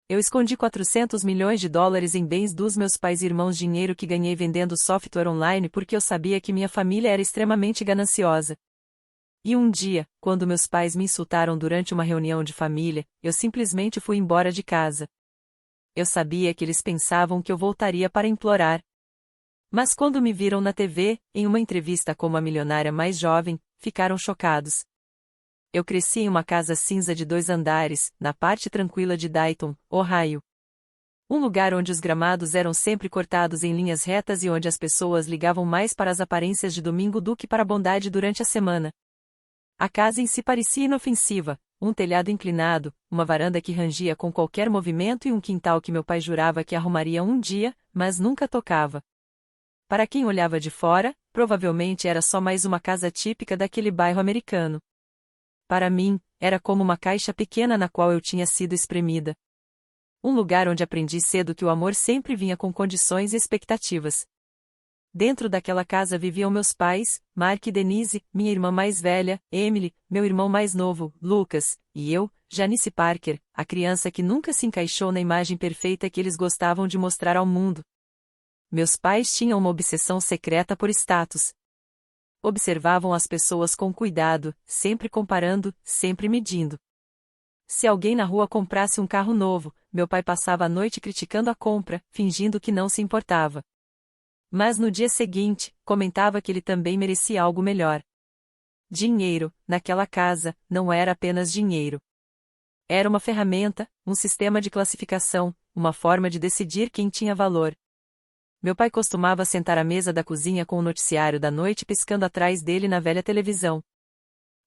Eu escondi 400 milhões de dólares em bens dos meus pais e irmãos, dinheiro que ganhei vendendo software online porque eu sabia que minha família era extremamente gananciosa. E um dia, quando meus pais me insultaram durante uma reunião de família, eu simplesmente fui embora de casa. Eu sabia que eles pensavam que eu voltaria para implorar. Mas quando me viram na TV, em uma entrevista como a milionária mais jovem, ficaram chocados. Eu cresci em uma casa cinza de 2 andares, na parte tranquila de Dayton, Ohio. Um lugar onde os gramados eram sempre cortados em linhas retas e onde as pessoas ligavam mais para as aparências de domingo do que para a bondade durante a semana. A casa em si parecia inofensiva, um telhado inclinado, uma varanda que rangia com qualquer movimento e um quintal que meu pai jurava que arrumaria um dia, mas nunca tocava. Para quem olhava de fora, provavelmente era só mais uma casa típica daquele bairro americano. Para mim, era como uma caixa pequena na qual eu tinha sido espremida. Um lugar onde aprendi cedo que o amor sempre vinha com condições e expectativas. Dentro daquela casa viviam meus pais, Mark e Denise, minha irmã mais velha, Emily, meu irmão mais novo, Lucas, e eu, Janice Parker, a criança que nunca se encaixou na imagem perfeita que eles gostavam de mostrar ao mundo. Meus pais tinham uma obsessão secreta por status. Observavam as pessoas com cuidado, sempre comparando, sempre medindo. Se alguém na rua comprasse um carro novo, meu pai passava a noite criticando a compra, fingindo que não se importava. Mas no dia seguinte, comentava que ele também merecia algo melhor. Dinheiro, naquela casa, não era apenas dinheiro. Era uma ferramenta, um sistema de classificação, uma forma de decidir quem tinha valor. Meu pai costumava sentar à mesa da cozinha com o noticiário da noite piscando atrás dele na velha televisão.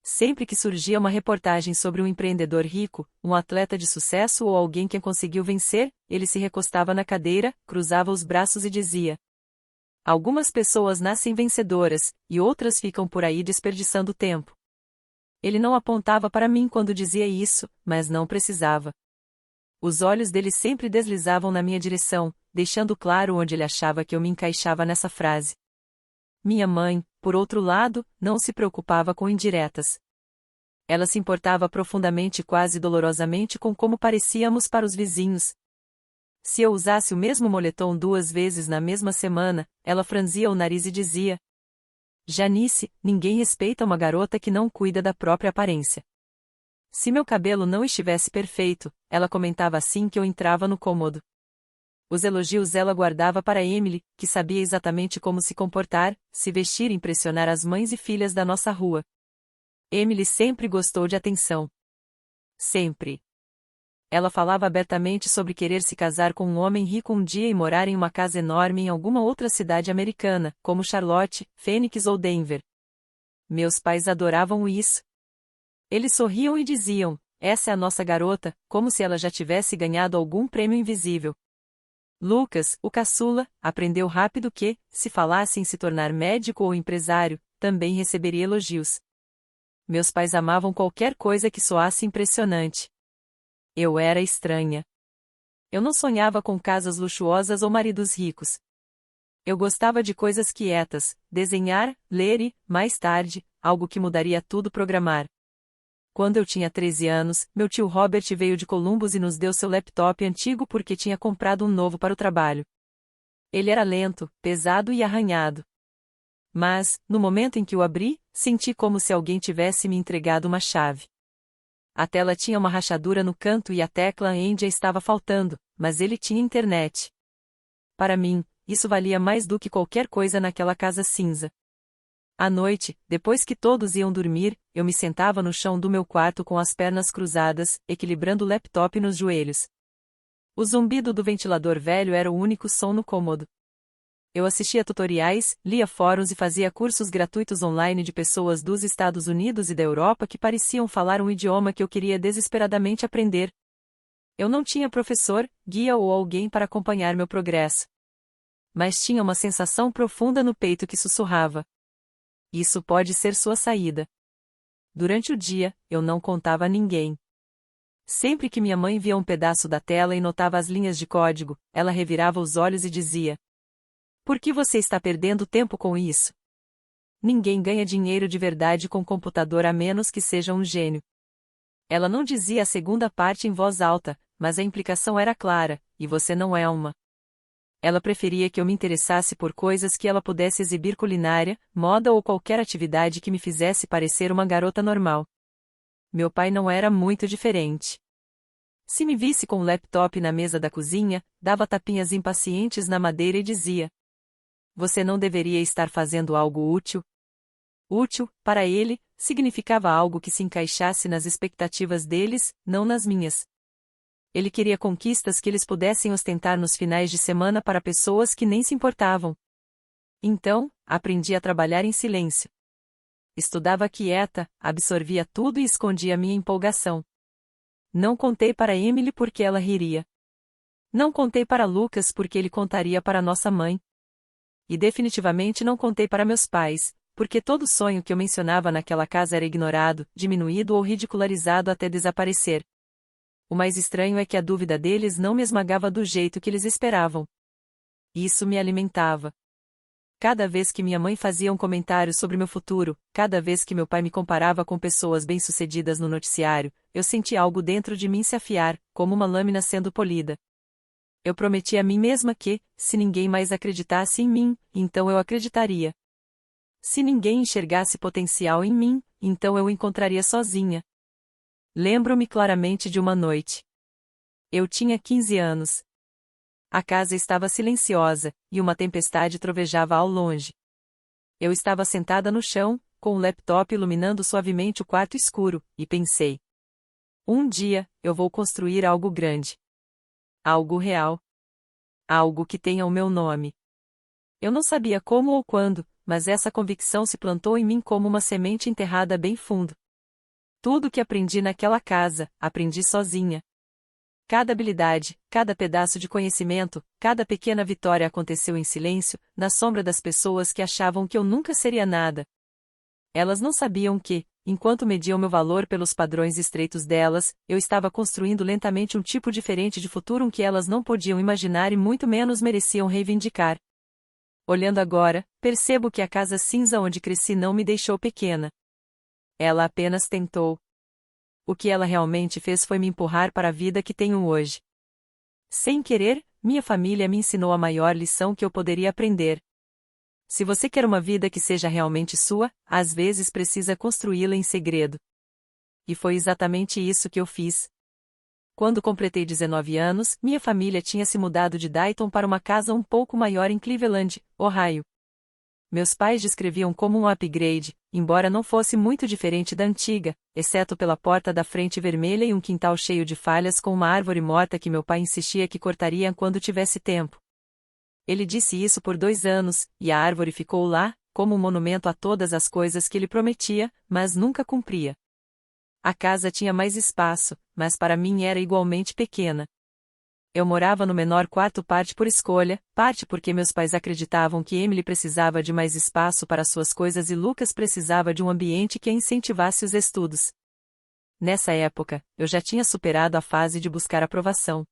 Sempre que surgia uma reportagem sobre um empreendedor rico, um atleta de sucesso ou alguém que conseguiu vencer, ele se recostava na cadeira, cruzava os braços e dizia: "Algumas pessoas nascem vencedoras, e outras ficam por aí desperdiçando tempo." Ele não apontava para mim quando dizia isso, mas não precisava. Os olhos dele sempre deslizavam na minha direção, deixando claro onde ele achava que eu me encaixava nessa frase. Minha mãe, por outro lado, não se preocupava com indiretas. Ela se importava profundamente e quase dolorosamente com como parecíamos para os vizinhos. Se eu usasse o mesmo moletom 2 vezes na mesma semana, ela franzia o nariz e dizia: "Janice, ninguém respeita uma garota que não cuida da própria aparência." Se meu cabelo não estivesse perfeito, ela comentava assim que eu entrava no cômodo. Os elogios ela guardava para Emily, que sabia exatamente como se comportar, se vestir e impressionar as mães e filhas da nossa rua. Emily sempre gostou de atenção. Sempre. Ela falava abertamente sobre querer se casar com um homem rico um dia e morar em uma casa enorme em alguma outra cidade americana, como Charlotte, Phoenix ou Denver. Meus pais adoravam isso. Eles sorriam e diziam: "Essa é a nossa garota", como se ela já tivesse ganhado algum prêmio invisível. Lucas, o caçula, aprendeu rápido que, se falasse em se tornar médico ou empresário, também receberia elogios. Meus pais amavam qualquer coisa que soasse impressionante. Eu era estranha. Eu não sonhava com casas luxuosas ou maridos ricos. Eu gostava de coisas quietas, desenhar, ler e, mais tarde, algo que mudaria tudo, programar. Quando eu tinha 13 anos, meu tio Robert veio de Columbus e nos deu seu laptop antigo porque tinha comprado um novo para o trabalho. Ele era lento, pesado e arranhado. Mas, no momento em que o abri, senti como se alguém tivesse me entregado uma chave. A tela tinha uma rachadura no canto e a tecla Enter estava faltando, mas ele tinha internet. Para mim, isso valia mais do que qualquer coisa naquela casa cinza. À noite, depois que todos iam dormir, eu me sentava no chão do meu quarto com as pernas cruzadas, equilibrando o laptop nos joelhos. O zumbido do ventilador velho era o único som no cômodo. Eu assistia tutoriais, lia fóruns e fazia cursos gratuitos online de pessoas dos Estados Unidos e da Europa que pareciam falar um idioma que eu queria desesperadamente aprender. Eu não tinha professor, guia ou alguém para acompanhar meu progresso. Mas tinha uma sensação profunda no peito que sussurrava: "Isso pode ser sua saída." Durante o dia, eu não contava a ninguém. Sempre que minha mãe via um pedaço da tela e notava as linhas de código, ela revirava os olhos e dizia: "Por que você está perdendo tempo com isso? Ninguém ganha dinheiro de verdade com computador a menos que seja um gênio." Ela não dizia a segunda parte em voz alta, mas a implicação era clara, e você não é uma. Ela preferia que eu me interessasse por coisas que ela pudesse exibir: culinária, moda ou qualquer atividade que me fizesse parecer uma garota normal. Meu pai não era muito diferente. Se me visse com o laptop na mesa da cozinha, dava tapinhas impacientes na madeira e dizia: "Você não deveria estar fazendo algo útil?" Útil, para ele, significava algo que se encaixasse nas expectativas deles, não nas minhas. Ele queria conquistas que eles pudessem ostentar nos finais de semana para pessoas que nem se importavam. Então, aprendi a trabalhar em silêncio. Estudava quieta, absorvia tudo e escondia minha empolgação. Não contei para Emily porque ela riria. Não contei para Lucas porque ele contaria para nossa mãe. E definitivamente não contei para meus pais, porque todo sonho que eu mencionava naquela casa era ignorado, diminuído ou ridicularizado até desaparecer. O mais estranho é que a dúvida deles não me esmagava do jeito que eles esperavam. Isso me alimentava. Cada vez que minha mãe fazia um comentário sobre meu futuro, cada vez que meu pai me comparava com pessoas bem-sucedidas no noticiário, eu sentia algo dentro de mim se afiar, como uma lâmina sendo polida. Eu prometi a mim mesma que, se ninguém mais acreditasse em mim, então eu acreditaria. Se ninguém enxergasse potencial em mim, então eu o encontraria sozinha. Lembro-me claramente de uma noite. Eu tinha 15 anos. A casa estava silenciosa, e uma tempestade trovejava ao longe. Eu estava sentada no chão, com o laptop iluminando suavemente o quarto escuro, e pensei: um dia, eu vou construir algo grande. Algo real. Algo que tenha o meu nome. Eu não sabia como ou quando, mas essa convicção se plantou em mim como uma semente enterrada bem fundo. Tudo que aprendi naquela casa, aprendi sozinha. Cada habilidade, cada pedaço de conhecimento, cada pequena vitória aconteceu em silêncio, na sombra das pessoas que achavam que eu nunca seria nada. Elas não sabiam que, enquanto mediam meu valor pelos padrões estreitos delas, eu estava construindo lentamente um tipo diferente de futuro que elas não podiam imaginar e muito menos mereciam reivindicar. Olhando agora, percebo que a casa cinza onde cresci não me deixou pequena. Ela apenas tentou. O que ela realmente fez foi me empurrar para a vida que tenho hoje. Sem querer, minha família me ensinou a maior lição que eu poderia aprender. Se você quer uma vida que seja realmente sua, às vezes precisa construí-la em segredo. E foi exatamente isso que eu fiz. Quando completei 19 anos, minha família tinha se mudado de Dayton para uma casa um pouco maior em Cleveland, Ohio. Meus pais descreviam como um upgrade, embora não fosse muito diferente da antiga, exceto pela porta da frente vermelha e um quintal cheio de falhas com uma árvore morta que meu pai insistia que cortaria quando tivesse tempo. Ele disse isso por 2 anos, e a árvore ficou lá, como um monumento a todas as coisas que ele prometia, mas nunca cumpria. A casa tinha mais espaço, mas para mim era igualmente pequena. Eu morava no menor quarto, parte por escolha, parte porque meus pais acreditavam que Emily precisava de mais espaço para suas coisas e Lucas precisava de um ambiente que a incentivasse os estudos. Nessa época, eu já tinha superado a fase de buscar aprovação.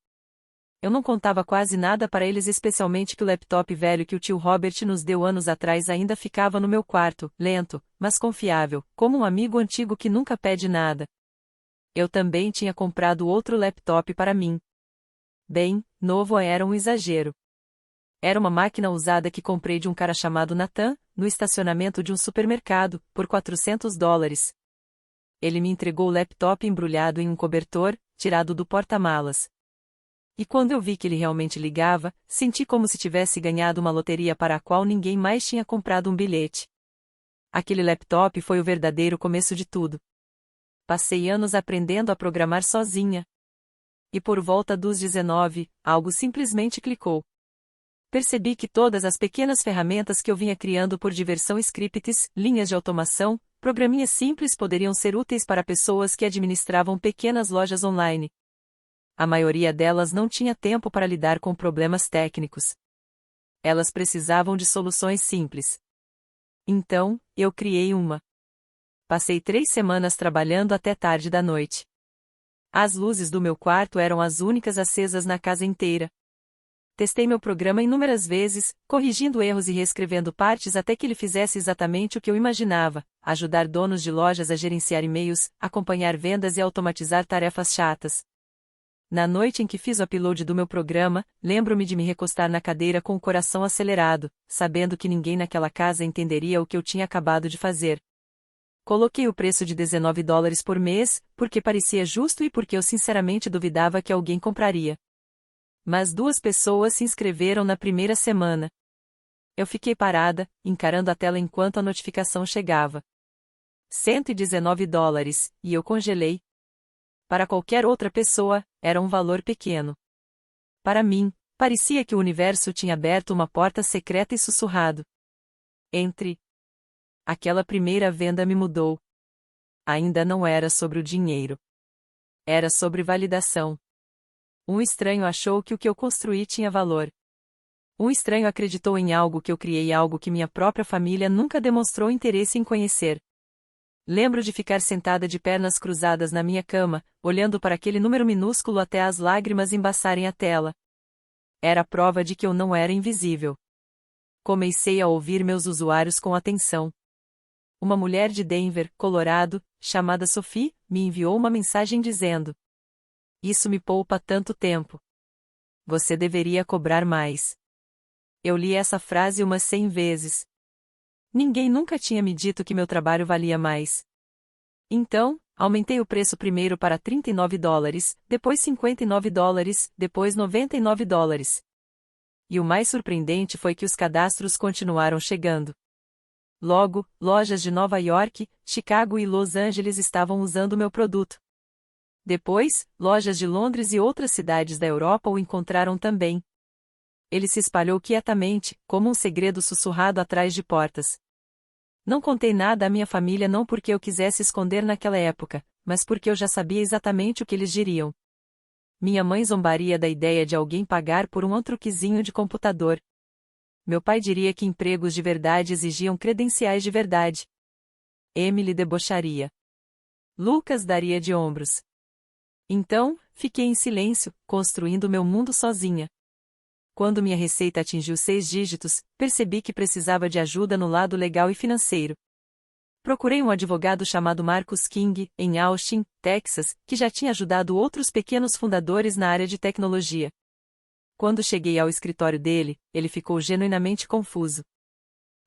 Eu não contava quase nada para eles, especialmente que o laptop velho que o tio Robert nos deu anos atrás ainda ficava no meu quarto, lento, mas confiável, como um amigo antigo que nunca pede nada. Eu também tinha comprado outro laptop para mim. Bem, novo era um exagero. Era uma máquina usada que comprei de um cara chamado Nathan, no estacionamento de um supermercado, por $400. Ele me entregou o laptop embrulhado em um cobertor, tirado do porta-malas. E quando eu vi que ele realmente ligava, senti como se tivesse ganhado uma loteria para a qual ninguém mais tinha comprado um bilhete. Aquele laptop foi o verdadeiro começo de tudo. Passei anos aprendendo a programar sozinha. E por volta dos 19, algo simplesmente clicou. Percebi que todas as pequenas ferramentas que eu vinha criando por diversão, scripts, linhas de automação, programinhas simples, poderiam ser úteis para pessoas que administravam pequenas lojas online. A maioria delas não tinha tempo para lidar com problemas técnicos. Elas precisavam de soluções simples. Então, eu criei uma. Passei 3 semanas trabalhando até tarde da noite. As luzes do meu quarto eram as únicas acesas na casa inteira. Testei meu programa inúmeras vezes, corrigindo erros e reescrevendo partes até que ele fizesse exatamente o que eu imaginava: ajudar donos de lojas a gerenciar e-mails, acompanhar vendas e automatizar tarefas chatas. Na noite em que fiz o upload do meu programa, lembro-me de me recostar na cadeira com o coração acelerado, sabendo que ninguém naquela casa entenderia o que eu tinha acabado de fazer. Coloquei o preço de $19 por mês, porque parecia justo e porque eu sinceramente duvidava que alguém compraria. Mas 2 pessoas se inscreveram na primeira semana. Eu fiquei parada, encarando a tela enquanto a notificação chegava. $119, e eu congelei. Para qualquer outra pessoa, era um valor pequeno. Para mim, parecia que o universo tinha aberto uma porta secreta e sussurrado. Entre. Aquela primeira venda me mudou. Ainda não era sobre o dinheiro. Era sobre validação. Um estranho achou que o que eu construí tinha valor. Um estranho acreditou em algo que eu criei, algo que minha própria família nunca demonstrou interesse em conhecer. Lembro de ficar sentada de pernas cruzadas na minha cama, olhando para aquele número minúsculo até as lágrimas embaçarem a tela. Era a prova de que eu não era invisível. Comecei a ouvir meus usuários com atenção. Uma mulher de Denver, Colorado, chamada Sophie, me enviou uma mensagem dizendo: "Isso me poupa tanto tempo. Você deveria cobrar mais." Eu li essa frase umas 100 vezes. Ninguém nunca tinha me dito que meu trabalho valia mais. Então, aumentei o preço primeiro para $39, depois $59, depois $99. E o mais surpreendente foi que os cadastros continuaram chegando. Logo, lojas de Nova York, Chicago e Los Angeles estavam usando meu produto. Depois, lojas de Londres e outras cidades da Europa o encontraram também. Ele se espalhou quietamente, como um segredo sussurrado atrás de portas. Não contei nada à minha família não porque eu quisesse esconder naquela época, mas porque eu já sabia exatamente o que eles diriam. Minha mãe zombaria da ideia de alguém pagar por um truquezinho de computador. Meu pai diria que empregos de verdade exigiam credenciais de verdade. Emily debocharia. Lucas daria de ombros. Então, fiquei em silêncio, construindo meu mundo sozinha. Quando minha receita atingiu 6 dígitos, percebi que precisava de ajuda no lado legal e financeiro. Procurei um advogado chamado Marcus King, em Austin, Texas, que já tinha ajudado outros pequenos fundadores na área de tecnologia. Quando cheguei ao escritório dele, ele ficou genuinamente confuso.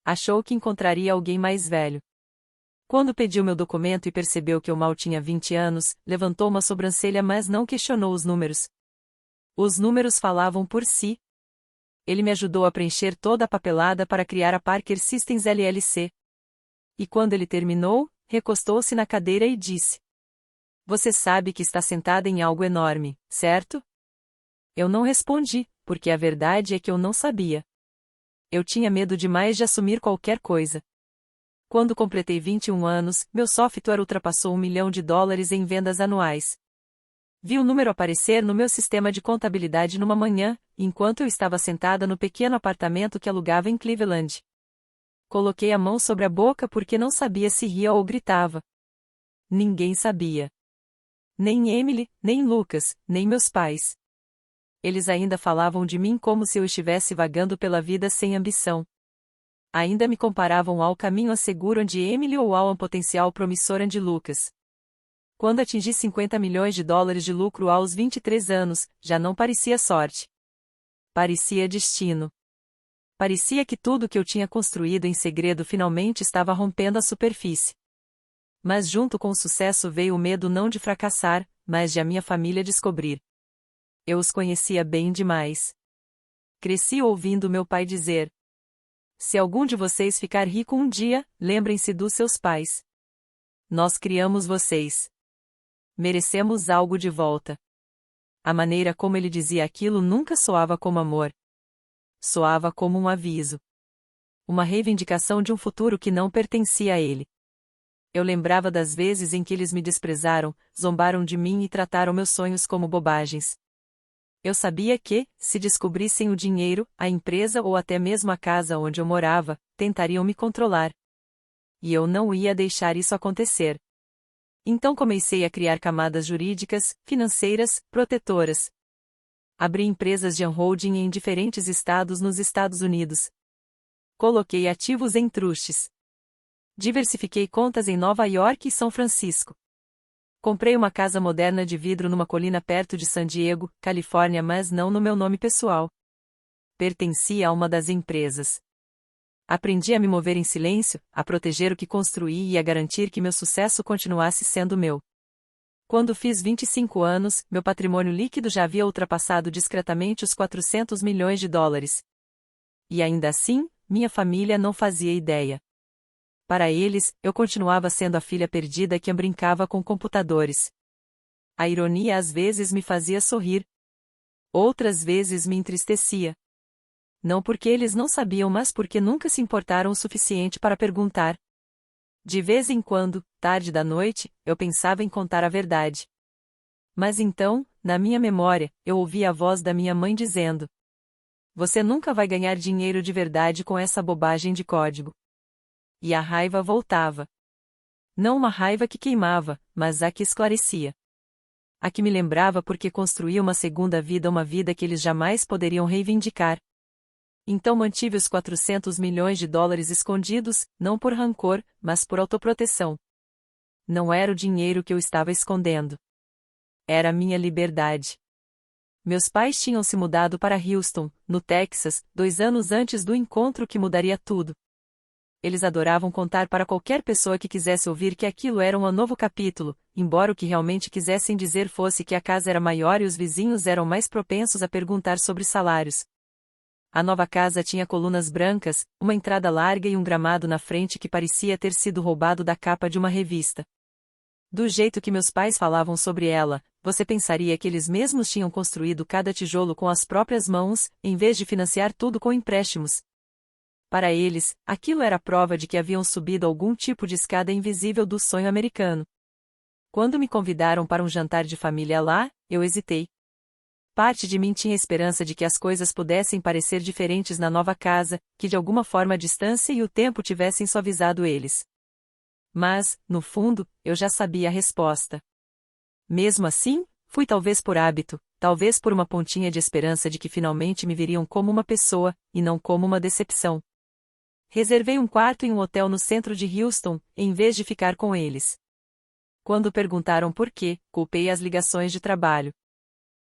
Achou que encontraria alguém mais velho. Quando pediu meu documento e percebeu que eu mal tinha 20 anos, levantou uma sobrancelha, mas não questionou os números. Os números falavam por si. Ele me ajudou a preencher toda a papelada para criar a Parker Systems LLC. E quando ele terminou, recostou-se na cadeira e disse: "Você sabe que está sentada em algo enorme, certo?" Eu não respondi, porque a verdade é que eu não sabia. Eu tinha medo demais de assumir qualquer coisa. Quando completei 21 anos, meu software ultrapassou $1 milhão em vendas anuais. Vi o número aparecer no meu sistema de contabilidade numa manhã, enquanto eu estava sentada no pequeno apartamento que alugava em Cleveland. Coloquei a mão sobre a boca porque não sabia se ria ou gritava. Ninguém sabia. Nem Emily, nem Lucas, nem meus pais. Eles ainda falavam de mim como se eu estivesse vagando pela vida sem ambição. Ainda me comparavam ao caminho seguro de Emily ou ao potencial promissor de Lucas. Quando atingi $50 milhões de lucro aos 23 anos, já não parecia sorte. Parecia destino. Parecia que tudo que eu tinha construído em segredo finalmente estava rompendo a superfície. Mas junto com o sucesso veio o medo não de fracassar, mas de a minha família descobrir. Eu os conhecia bem demais. Cresci ouvindo meu pai dizer: "Se algum de vocês ficar rico um dia, lembrem-se dos seus pais. Nós criamos vocês. Merecemos algo de volta." A maneira como ele dizia aquilo nunca soava como amor. Soava como um aviso. Uma reivindicação de um futuro que não pertencia a ele. Eu lembrava das vezes em que eles me desprezaram, zombaram de mim e trataram meus sonhos como bobagens. Eu sabia que, se descobrissem o dinheiro, a empresa ou até mesmo a casa onde eu morava, tentariam me controlar. E eu não ia deixar isso acontecer. Então comecei a criar camadas jurídicas, financeiras, protetoras. Abri empresas de holding em diferentes estados nos Estados Unidos. Coloquei ativos em trustes. Diversifiquei contas em Nova York e São Francisco. Comprei uma casa moderna de vidro numa colina perto de San Diego, Califórnia, mas não no meu nome pessoal. Pertencia a uma das empresas. Aprendi a me mover em silêncio, a proteger o que construí e a garantir que meu sucesso continuasse sendo meu. Quando fiz 25 anos, meu patrimônio líquido já havia ultrapassado discretamente os 400 milhões de dólares. E ainda assim, minha família não fazia ideia. Para eles, eu continuava sendo a filha perdida que brincava com computadores. A ironia às vezes me fazia sorrir. Outras vezes me entristecia. Não porque eles não sabiam, mas porque nunca se importaram o suficiente para perguntar. De vez em quando, tarde da noite, eu pensava em contar a verdade. Mas então, na minha memória, eu ouvia a voz da minha mãe dizendo: "Você nunca vai ganhar dinheiro de verdade com essa bobagem de código." E a raiva voltava. Não uma raiva que queimava, mas a que esclarecia. A que me lembrava porque construía uma segunda vida, uma vida que eles jamais poderiam reivindicar. Então mantive os 400 milhões de dólares escondidos, não por rancor, mas por autoproteção. Não era o dinheiro que eu estava escondendo. Era a minha liberdade. Meus pais tinham se mudado para Houston, no Texas, 2 anos antes do encontro que mudaria tudo. Eles adoravam contar para qualquer pessoa que quisesse ouvir que aquilo era um novo capítulo, embora o que realmente quisessem dizer fosse que a casa era maior e os vizinhos eram mais propensos a perguntar sobre salários. A nova casa tinha colunas brancas, uma entrada larga e um gramado na frente que parecia ter sido roubado da capa de uma revista. Do jeito que meus pais falavam sobre ela, você pensaria que eles mesmos tinham construído cada tijolo com as próprias mãos, em vez de financiar tudo com empréstimos. Para eles, aquilo era prova de que haviam subido algum tipo de escada invisível do sonho americano. Quando me convidaram para um jantar de família lá, eu hesitei. Parte de mim tinha esperança de que as coisas pudessem parecer diferentes na nova casa, que de alguma forma a distância e o tempo tivessem suavizado eles. Mas, no fundo, eu já sabia a resposta. Mesmo assim, fui talvez por hábito, talvez por uma pontinha de esperança de que finalmente me viriam como uma pessoa, e não como uma decepção. Reservei um quarto em um hotel no centro de Houston, em vez de ficar com eles. Quando perguntaram por quê, culpei as ligações de trabalho.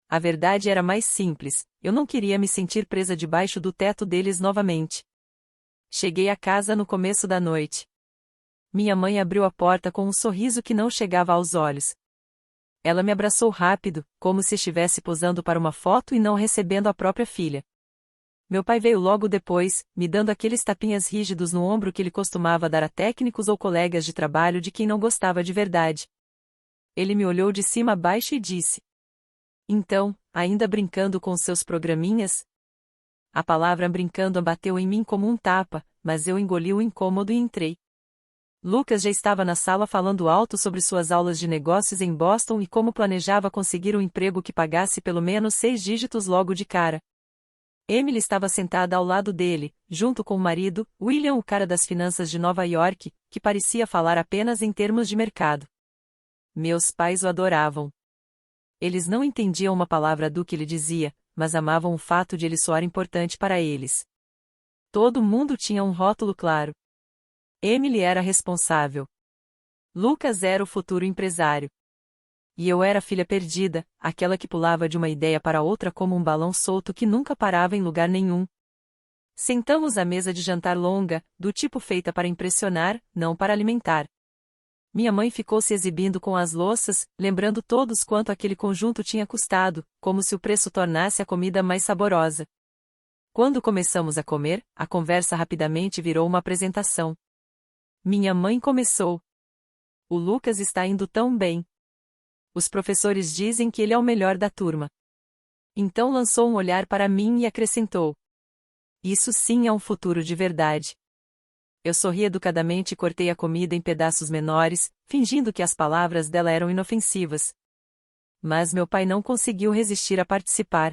A verdade era mais simples, eu não queria me sentir presa debaixo do teto deles novamente. Cheguei à casa no começo da noite. Minha mãe abriu a porta com um sorriso que não chegava aos olhos. Ela me abraçou rápido, como se estivesse posando para uma foto e não recebendo a própria filha. Meu pai veio logo depois, me dando aqueles tapinhas rígidos no ombro que ele costumava dar a técnicos ou colegas de trabalho de quem não gostava de verdade. Ele me olhou de cima a baixo e disse: "Então, ainda brincando com seus programinhas?" A palavra brincando bateu em mim como um tapa, mas eu engoli o incômodo e entrei. Lucas já estava na sala falando alto sobre suas aulas de negócios em Boston e como planejava conseguir um emprego que pagasse pelo menos 6 dígitos logo de cara. Emily estava sentada ao lado dele, junto com o marido, William, o cara das finanças de Nova York, que parecia falar apenas em termos de mercado. Meus pais o adoravam. Eles não entendiam uma palavra do que ele dizia, mas amavam o fato de ele soar importante para eles. Todo mundo tinha um rótulo claro. Emily era responsável. Lucas era o futuro empresário. E eu era a filha perdida, aquela que pulava de uma ideia para outra como um balão solto que nunca parava em lugar nenhum. Sentamos à mesa de jantar longa, do tipo feita para impressionar, não para alimentar. Minha mãe ficou se exibindo com as louças, lembrando todos quanto aquele conjunto tinha custado, como se o preço tornasse a comida mais saborosa. Quando começamos a comer, a conversa rapidamente virou uma apresentação. Minha mãe começou: "O Lucas está indo tão bem. Os professores dizem que ele é o melhor da turma." Então lançou um olhar para mim e acrescentou: "Isso sim é um futuro de verdade." Eu sorri educadamente e cortei a comida em pedaços menores, fingindo que as palavras dela eram inofensivas. Mas meu pai não conseguiu resistir a participar.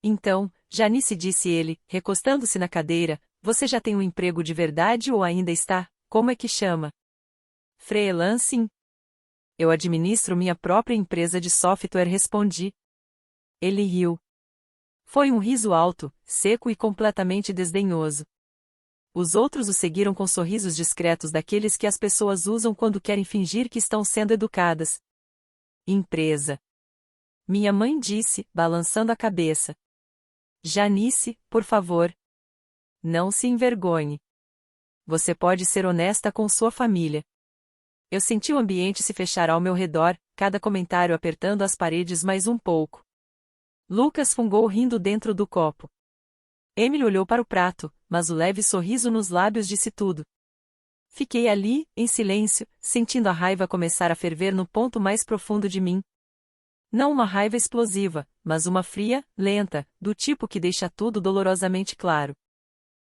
"Então, Janice", disse ele, recostando-se na cadeira, "você já tem um emprego de verdade ou ainda está, como é que chama?" "Freelancing. Eu administro minha própria empresa de software", respondi. Ele riu. Foi um riso alto, seco e completamente desdenhoso. Os outros o seguiram com sorrisos discretos daqueles que as pessoas usam quando querem fingir que estão sendo educadas. Empresa. Minha mãe disse, balançando a cabeça. Janice, por favor. Não se envergonhe. Você pode ser honesta com sua família. Eu senti o ambiente se fechar ao meu redor, cada comentário apertando as paredes mais um pouco. Lucas fungou rindo dentro do copo. Emily olhou para o prato, mas o leve sorriso nos lábios disse tudo. Fiquei ali, em silêncio, sentindo a raiva começar a ferver no ponto mais profundo de mim. Não uma raiva explosiva, mas uma fria, lenta, do tipo que deixa tudo dolorosamente claro.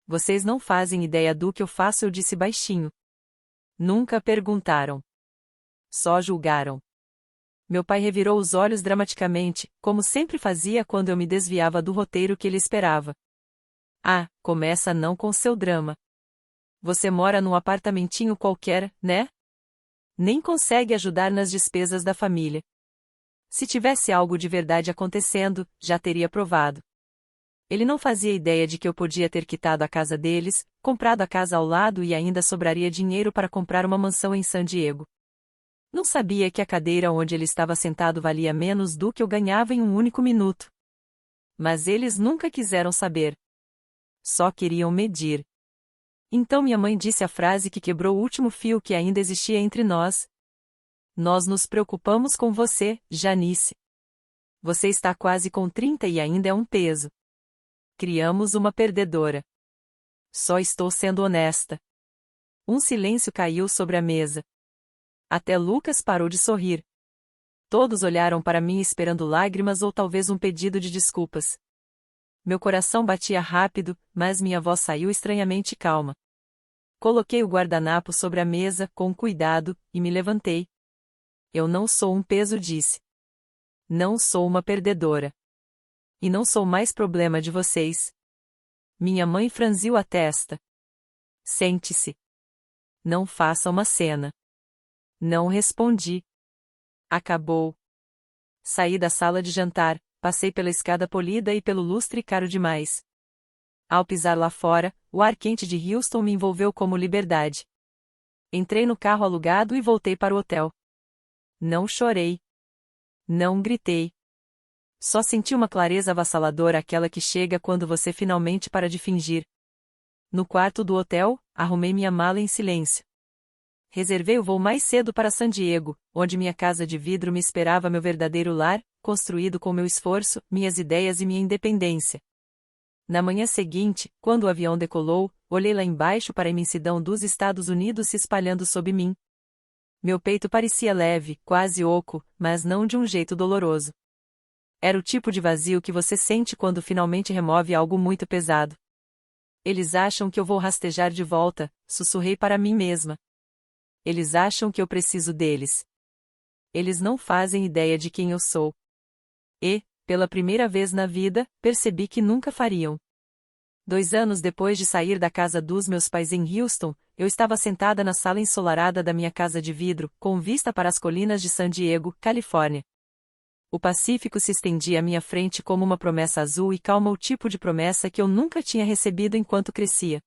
Vocês não fazem ideia do que eu faço, eu disse baixinho. Nunca perguntaram. Só julgaram. Meu pai revirou os olhos dramaticamente, como sempre fazia quando eu me desviava do roteiro que ele esperava. Ah, começa não com seu drama. Você mora num apartamentinho qualquer, né? Nem consegue ajudar nas despesas da família. Se tivesse algo de verdade acontecendo, já teria provado. Ele não fazia ideia de que eu podia ter quitado a casa deles, comprado a casa ao lado e ainda sobraria dinheiro para comprar uma mansão em San Diego. Não sabia que a cadeira onde ele estava sentado valia menos do que eu ganhava em um único minuto. Mas eles nunca quiseram saber. Só queriam medir. Então minha mãe disse a frase que quebrou o último fio que ainda existia entre nós. Nós nos preocupamos com você, Janice. Você está quase com 30 e ainda é um peso. Criamos uma perdedora. Só estou sendo honesta. Um silêncio caiu sobre a mesa. Até Lucas parou de sorrir. Todos olharam para mim esperando lágrimas ou talvez um pedido de desculpas. Meu coração batia rápido, mas minha voz saiu estranhamente calma. Coloquei o guardanapo sobre a mesa, com cuidado, e me levantei. Eu não sou um peso, disse. Não sou uma perdedora. E não sou mais problema de vocês. Minha mãe franziu a testa. Sente-se. Não faça uma cena. Não respondi. Acabou. Saí da sala de jantar, passei pela escada polida e pelo lustre caro demais. Ao pisar lá fora, o ar quente de Houston me envolveu como liberdade. Entrei no carro alugado e voltei para o hotel. Não chorei. Não gritei. Só senti uma clareza avassaladora, aquela que chega quando você finalmente para de fingir. No quarto do hotel, arrumei minha mala em silêncio. Reservei o voo mais cedo para San Diego, onde minha casa de vidro me esperava, meu verdadeiro lar, construído com meu esforço, minhas ideias e minha independência. Na manhã seguinte, quando o avião decolou, olhei lá embaixo para a imensidão dos Estados Unidos se espalhando sob mim. Meu peito parecia leve, quase oco, mas não de um jeito doloroso. Era o tipo de vazio que você sente quando finalmente remove algo muito pesado. Eles acham que eu vou rastejar de volta, sussurrei para mim mesma. Eles acham que eu preciso deles. Eles não fazem ideia de quem eu sou. E, pela primeira vez na vida, percebi que nunca fariam. 2 anos depois de sair da casa dos meus pais em Houston, eu estava sentada na sala ensolarada da minha casa de vidro, com vista para as colinas de San Diego, Califórnia. O Pacífico se estendia à minha frente como uma promessa azul e calma, o tipo de promessa que eu nunca tinha recebido enquanto crescia.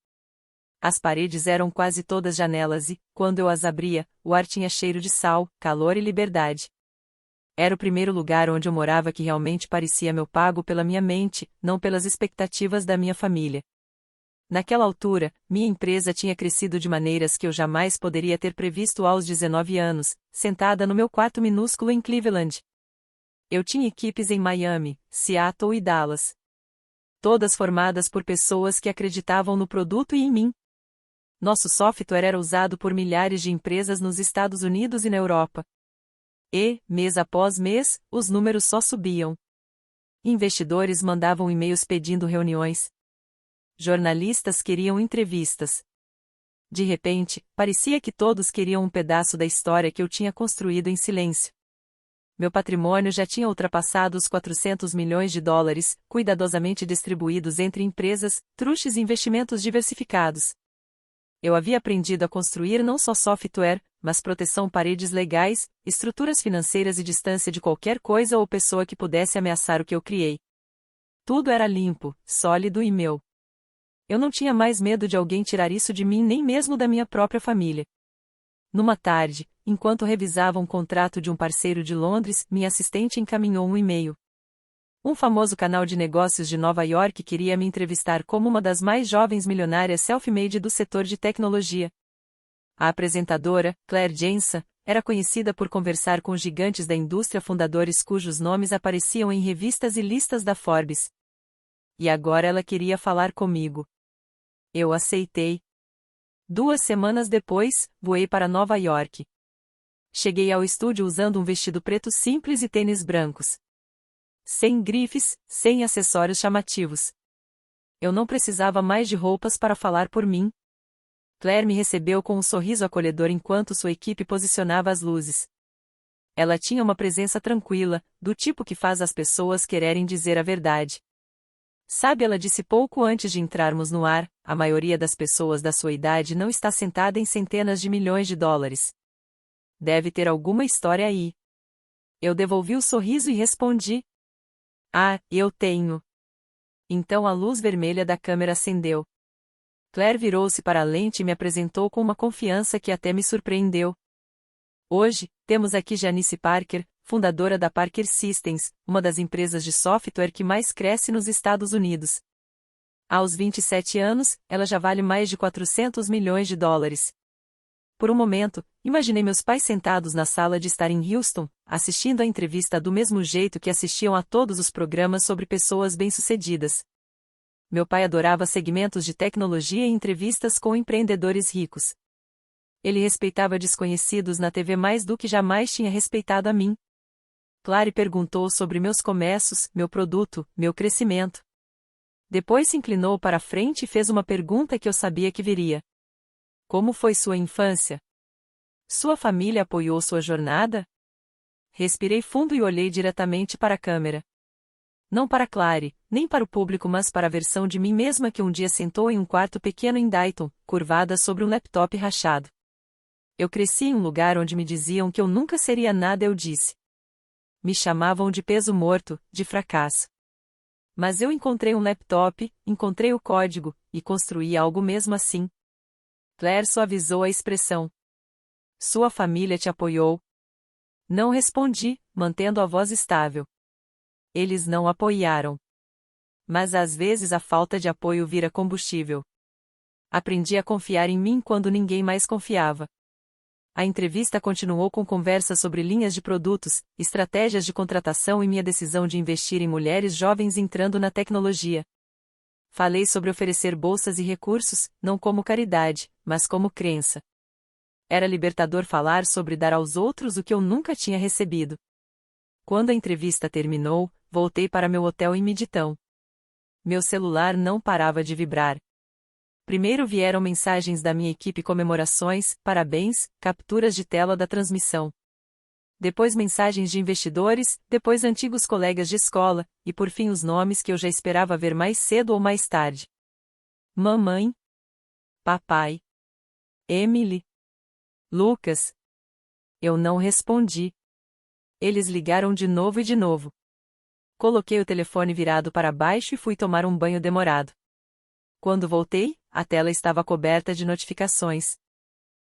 As paredes eram quase todas janelas e, quando eu as abria, o ar tinha cheiro de sal, calor e liberdade. Era o primeiro lugar onde eu morava que realmente parecia meu pago pela minha mente, não pelas expectativas da minha família. Naquela altura, minha empresa tinha crescido de maneiras que eu jamais poderia ter previsto aos 19 anos, sentada no meu quarto minúsculo em Cleveland. Eu tinha equipes em Miami, Seattle e Dallas. Todas formadas por pessoas que acreditavam no produto e em mim. Nosso software era usado por milhares de empresas nos Estados Unidos e na Europa. E, mês após mês, os números só subiam. Investidores mandavam e-mails pedindo reuniões. Jornalistas queriam entrevistas. De repente, parecia que todos queriam um pedaço da história que eu tinha construído em silêncio. Meu patrimônio já tinha ultrapassado os 400 milhões de dólares, cuidadosamente distribuídos entre empresas, trustes e investimentos diversificados. Eu havia aprendido a construir não só software, mas proteção, paredes legais, estruturas financeiras e distância de qualquer coisa ou pessoa que pudesse ameaçar o que eu criei. Tudo era limpo, sólido e meu. Eu não tinha mais medo de alguém tirar isso de mim, nem mesmo da minha própria família. Numa tarde, enquanto revisava um contrato de um parceiro de Londres, minha assistente encaminhou um e-mail. Um famoso canal de negócios de Nova York queria me entrevistar como uma das mais jovens milionárias self-made do setor de tecnologia. A apresentadora, Claire Jensen, era conhecida por conversar com gigantes da indústria, fundadores cujos nomes apareciam em revistas e listas da Forbes. E agora ela queria falar comigo. Eu aceitei. 2 semanas depois, voei para Nova York. Cheguei ao estúdio usando um vestido preto simples e tênis brancos. Sem grifes, sem acessórios chamativos. Eu não precisava mais de roupas para falar por mim. Claire me recebeu com um sorriso acolhedor enquanto sua equipe posicionava as luzes. Ela tinha uma presença tranquila, do tipo que faz as pessoas quererem dizer a verdade. Sabe, ela disse pouco antes de entrarmos no ar, a maioria das pessoas da sua idade não está sentada em centenas de milhões de dólares. Deve ter alguma história aí. Eu devolvi o sorriso e respondi. Ah, eu tenho. Então a luz vermelha da câmera acendeu. Claire virou-se para a lente e me apresentou com uma confiança que até me surpreendeu. Hoje, temos aqui Janice Parker, fundadora da Parker Systems, uma das empresas de software que mais cresce nos Estados Unidos. Aos 27 anos, ela já vale mais de 400 milhões de dólares. Por um momento, imaginei meus pais sentados na sala de estar em Houston, assistindo a entrevista do mesmo jeito que assistiam a todos os programas sobre pessoas bem-sucedidas. Meu pai adorava segmentos de tecnologia e entrevistas com empreendedores ricos. Ele respeitava desconhecidos na TV mais do que jamais tinha respeitado a mim. Claire perguntou sobre meus começos, meu produto, meu crescimento. Depois se inclinou para a frente e fez uma pergunta que eu sabia que viria. Como foi sua infância? Sua família apoiou sua jornada? Respirei fundo e olhei diretamente para a câmera. Não para Claire, nem para o público, mas para a versão de mim mesma que um dia sentou em um quarto pequeno em Dayton, curvada sobre um laptop rachado. Eu cresci em um lugar onde me diziam que eu nunca seria nada, eu disse. Me chamavam de peso morto, de fracasso. Mas eu encontrei um laptop, encontrei o código, e construí algo mesmo assim. Claire suavizou a expressão. Sua família te apoiou? Não respondi, mantendo a voz estável. Eles não apoiaram. Mas às vezes a falta de apoio vira combustível. Aprendi a confiar em mim quando ninguém mais confiava. A entrevista continuou com conversas sobre linhas de produtos, estratégias de contratação e minha decisão de investir em mulheres jovens entrando na tecnologia. Falei sobre oferecer bolsas e recursos, não como caridade, mas como crença. Era libertador falar sobre dar aos outros o que eu nunca tinha recebido. Quando a entrevista terminou, voltei para meu hotel em Midtown. Meu celular não parava de vibrar. Primeiro vieram mensagens da minha equipe, comemorações, parabéns, capturas de tela da transmissão. Depois mensagens de investidores, depois antigos colegas de escola, e por fim os nomes que eu já esperava ver mais cedo ou mais tarde. Mamãe. Papai. Emily. Lucas. Eu não respondi. Eles ligaram de novo e de novo. Coloquei o telefone virado para baixo e fui tomar um banho demorado. Quando voltei, a tela estava coberta de notificações.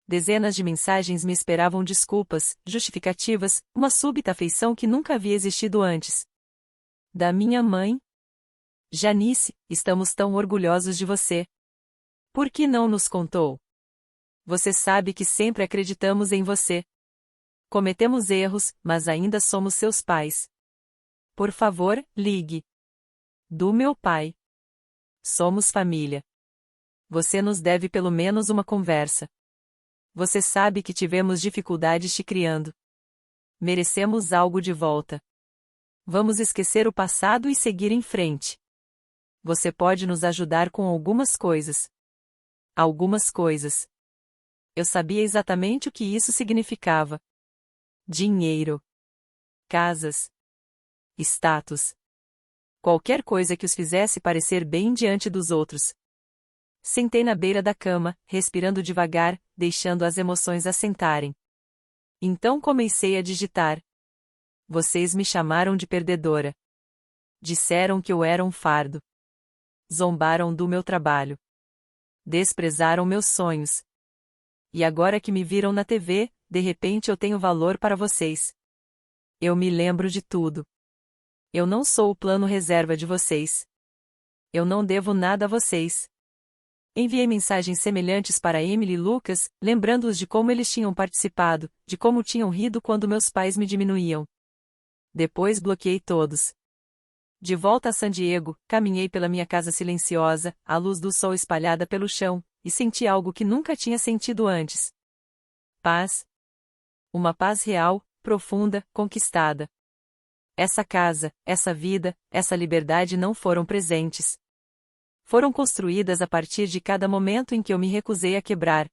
Dezenas de mensagens me esperavam, desculpas, justificativas, uma súbita afeição que nunca havia existido antes. Da minha mãe. Janice, estamos tão orgulhosos de você. Por que não nos contou? Você sabe que sempre acreditamos em você. Cometemos erros, mas ainda somos seus pais. Por favor, ligue. Do meu pai. Somos família. Você nos deve pelo menos uma conversa. Você sabe que tivemos dificuldades te criando. Merecemos algo de volta. Vamos esquecer o passado e seguir em frente. Você pode nos ajudar com algumas coisas. Algumas coisas. Eu sabia exatamente o que isso significava. Dinheiro. Casas. Status. Qualquer coisa que os fizesse parecer bem diante dos outros. Sentei na beira da cama, respirando devagar, deixando as emoções assentarem. Então comecei a digitar. Vocês me chamaram de perdedora. Disseram que eu era um fardo. Zombaram do meu trabalho. Desprezaram meus sonhos. E agora que me viram na TV, de repente eu tenho valor para vocês. Eu me lembro de tudo. Eu não sou o plano reserva de vocês. Eu não devo nada a vocês. Enviei mensagens semelhantes para Emily e Lucas, lembrando-os de como eles tinham participado, de como tinham rido quando meus pais me diminuíam. Depois bloqueei todos. De volta a San Diego, caminhei pela minha casa silenciosa, a luz do sol espalhada pelo chão, e senti algo que nunca tinha sentido antes. Paz. Uma paz real, profunda, conquistada. Essa casa, essa vida, essa liberdade não foram presentes. Foram construídas a partir de cada momento em que eu me recusei a quebrar,